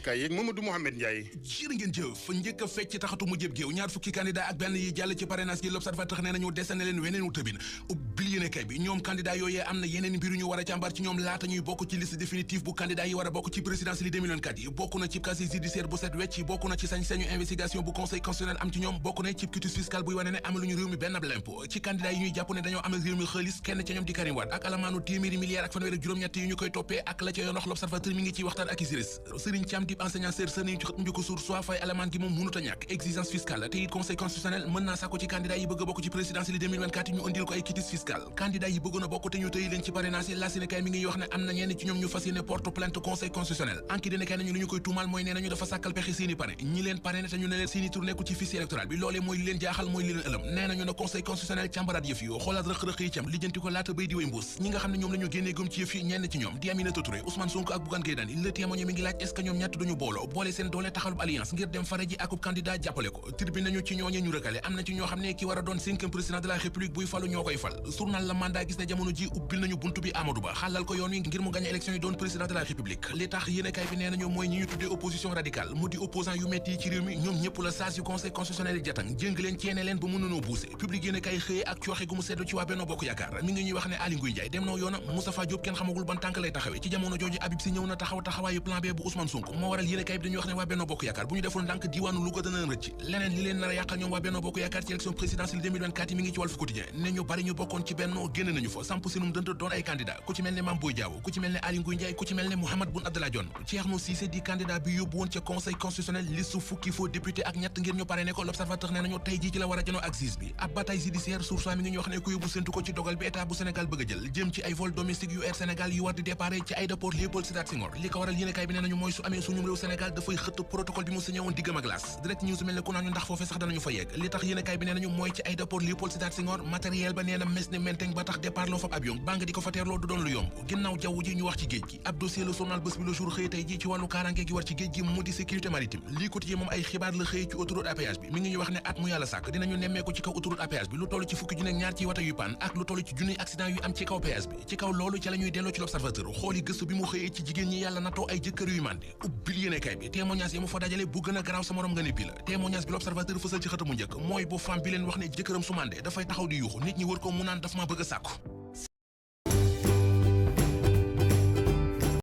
kay yeeg Mamadou Mouhamed Ndiaye. jërë ngeen jëf njëkk a fecc taxatu mu jëb géew ñaar fukki candidat ak benn yi jàll ci parrainage gi l'Observateur nee nañu desane leen weneenu tëbin ubbil yéene kay bi ñoom candidat yooyee am na yeneen mbir yu ñu war a càmbar ci ñoom laata ñuy bokk ci liste définitive bu candidat yi war a bokk ci présidentielle 2024 yi bokk na ci casier judiciaire bu set wecc bokk na ci sañ-sañu investigation bu conseil constitutionnel am ci ñoom bokk na ci quitus fiscal buy wane ne amaluñu réew mi benn l'impôt ci candidat yi ñuy jàpp ne dañoo amal réew mi xaalis kenn ca ñoom di Karim Wade ak alamaanu téeméeri milliards ak fanweer ak juróom-ñett yi ñu koy toppee ak la ca yoon wax l'Observateur mi ngi ciy waxtaan ak isiris Serigne Thiam dib enseignant chercheur nañu ci xët njëkk suur soit fay alamaan gi moom mënut a ñàkk exigence fiscale te it conseil constitutionnel mën naa sàkku ci candidat yi bëgg a bokk ci présidentielle 2024 yi ñu indil ko ay quitus fiscal candidat yi bëggoon a bokk te ñu tëyi leen ci parrainage la Sénégal mi ngi wax ne am na ñenn ci ñoom ñu fas yéene porte plainte conseil constitutionnel anki dina kay nañu li ñu koy tuumaal mooy nee nañu dafa sàkkal pexe seeni parrain ñi leen parrainé te ñu ne leen seeni tur nekkul ci fichier électoral bi loolee mooy li leen jaaxal mooy li leen ëlëm nee nañu ne conseil constitutionnel càmbaraat yëf yi xoolaat rëq-rëq yi cam lijjanti ko laata bay di way mbuus ñi nga xam ne ñoom la ñu génnee gëm ci yëf yi ñenn ci ñoom di Aminata Touré Ousmane Sonko ak Bougane Gueye Dany le témoin mi ngi laaj est-ce que ñoom ñett duñu booloo boole seen doole taxalub alliance ngir dem fare ji akub candidat jàppale ko tribune nañu ci ñooñee ñu rëkkale am na ci ñoo xam ne ki war a doon 5e président de la république buy falu ñoo koy fal journal La Mandat gis ne jamono ji ubbil nañu buntu bi Amadou Ba xàllal ko yoon wi ngir mu gagné élection yi doon président de la république li tax yéenekaay bi nee nañu mooy ñi ñu tuddee opposition radicale mu di opposant yu metti yi ci réew mi ñoom ñëpp la saas yu conseil constitutionnel yi jatang jéng leen ceene leen ba mënunoo buuse public yéenekaay xëyee ak cooxe gu mu seddu ci waa Benno Bokk Yaakaar mi ngi ñuy wax ne Aly Ngouille Ndiaye dem na yoonam Moustapha Diop kenn xamagul ban tànk lay taxawee ci jamono jooju Habib Sy ñëw na taxaw taxawaayu plan B bu Ousmane Sonko moo waral yéenekaay bi dañuy wax ne waa Benno Bokk Yaakaar bu ñu deful ndànk diwaanu Louga dana rëcc leneen li leen nar a yàqal ñoom waa Benno Bokk Yaakaar ci élection présidentielle 2024 yi mi ngi ci Walf Quotidien ne ñu bari ñu bokkoon ci Benno génn nañu fa samp seenum dënd doon ay candidat ku ci mel ne Mame Boye Diao ku ci mel ne Aly Ngouille Ndiaye ku ci mel ne Mahammed Boun Abdallah Dionne Thierno Cissé di candidat bi yóbbu woon ca conseil constitutionnel liste fukki faux député ak ñett ngir ñu parrainé ko l'Observateur ne nañu tey jii ci la war a janoo ak juge bi ab bataille judiciaire source mi ngi ñu wax ne ko yóbbu séntu ko ci dogal bi état bu Sénégal bëgg a jël jëm ci ay vol domestique yu Air Sénégal yu war di déparé ci aéroport Léopold Sédar Senghor li ko waral yéenekaay bi nee nañu mooy su amee suñum réew Sénégal dafay xëtt protocole bi mu signé woon diggam ak glace direct news mel ne ku naan ñu ndax foofee sax danañu fa yegg li tax yéenekaay bi nee nañu mooy ci aéroport Léopold Sédar Senghor matériel ba nee na mes ne menteng ba tax départ loo fab avion baa nga di ko fa teerloo du doon lu yomb ginnaaw jaww ji ñu wax ci géej gi ab dossier le journal Bës Bi Le Jour xëy tey ji ci wàllu kaarange gi war ci géej gi mu di sécurité maritime lii quotidien moom ay xibaar la xëy ci autoroute à péage bi mi ngi ñu wax ne at mu yàlla sàkk dinañu nemmeeku ci kaw autoroute à péage bi lu toll ci fukki junni ak ñaar ci wata yu pan ak lu toll ci junni accident yu am ci kaw péage bi ci kaw loolu ci la ñuy delloo ci l'Observateur xooli gëstu bi mu xëyee ci jigéen ñi yàlla natoo ay jëkkër yuy màndi ubbil yéenekaay bi témoignage yi mu fa dajale bu gën a garaaw sa morom nga ne pi la témoignage bi l'Observateur fësal ci xëtamu njëkk mooy bu femme bi leen wax ne jëkkëram su màndee dafay taxaw di yuuxu nit ñi wër ko mu naan daf ma bëgg a sàkku